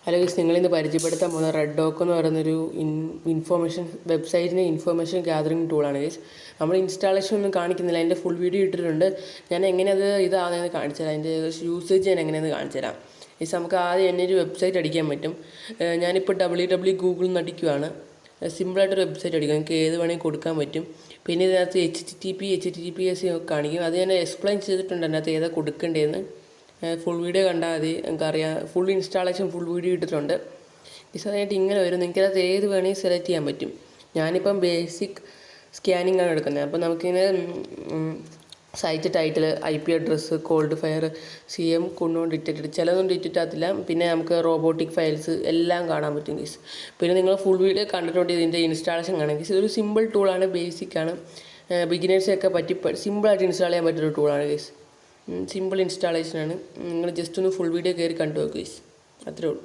Hello guys, നിങ്ങളിന്ന് പരിചയപ്പെടുത്താൻ പോകുന്ന red dock എന്ന് പറയുന്നൊരു വെബ്സൈറ്റിൻ്റെ ഇൻഫോർമേഷൻ ഗ്യാതറിംഗ് ടൂളാണ് ഗൈസ്. നമ്മൾ ഇൻസ്റ്റാളേഷൻ ഒന്നും കാണിക്കുന്നില്ല, അതിൻ്റെ ഫുൾ വീഡിയോ ഇട്ടിട്ടുണ്ട്. ഞാൻ എങ്ങനെയത് ഇതാണെന്ന് കാണിച്ചു തരാം, അതിൻ്റെ യൂസേജ് ഞാൻ എങ്ങനെയെന്ന് കാണിച്ചു തരാം ഗൈസ്. നമുക്ക് ആദ്യം തന്നെ ഒരു വെബ്സൈറ്റ് അടിക്കാൻ പറ്റും. ഞാനിപ്പോൾ ഗൂഗിളിൽ നിന്ന് അടിക്കുകയാണ്. സിമ്പിളായിട്ടൊരു വെബ്സൈറ്റ് അടിക്കും, നിങ്ങൾക്ക് ഏത് വേണമെങ്കിൽ കൊടുക്കാൻ പറ്റും. പിന്നെ ഇതിനകത്ത് HTTPS കാണിക്കും. അത് ഞാൻ എക്സ്പ്ലെയിൻ ചെയ്തിട്ടുണ്ട് അതിനകത്ത് ഏതാ കൊടുക്കേണ്ടതെന്ന്. ഫുൾ വീഡിയോ കണ്ടാൽ മതി, നിങ്ങൾക്കറിയാം. ഫുൾ ഇൻസ്റ്റാളേഷൻ ഫുൾ വീഡിയോ ഇട്ടിട്ടുണ്ട്. ഇതായിട്ട് ഇങ്ങനെ വരും, നിങ്ങൾക്കത് ഏത് വേണമെങ്കിൽ സെലക്ട് ചെയ്യാൻ പറ്റും. ഞാനിപ്പം ബേസിക് സ്കാനിങ് ആണ് എടുക്കുന്നത്. അപ്പം നമുക്കിങ്ങനെ site title, IP address, cold fire, CM കൊണ്ടുകൊണ്ട് ഡിറ്റക്റ്റ്, ചിലതൊന്നും ഡിറ്റക്റ്റ് ആകത്തില്ല. പിന്നെ നമുക്ക് റോബോട്ടിക് ഫയൽസ് എല്ലാം കാണാൻ പറ്റും ഗൈസ്. പിന്നെ നിങ്ങൾ ഫുൾ വീഡിയോ കണ്ടിട്ടുണ്ട് ഇതിൻ്റെ ഇൻസ്റ്റാളേഷൻ കാണാൻ ഗൈസ്. ഇതൊരു സിമ്പിൾ ടൂളാണ്, ബേസിക്കാണ്. ബിഗിനേഴ്സൊക്കെ സിമ്പിളായിട്ട് ഇൻസ്റ്റാൾ ചെയ്യാൻ പറ്റുന്ന ടൂളാണ് ഗൈസ്. സിമ്പിൾ ഇൻസ്റ്റാളേഷനാണ്. നിങ്ങൾ ജസ്റ്റ് ഒന്ന് ഫുൾ വീഡിയോ കയറി കണ്ടു നോക്കുക ഗൈസ്. അത്രേ ഉള്ളൂ.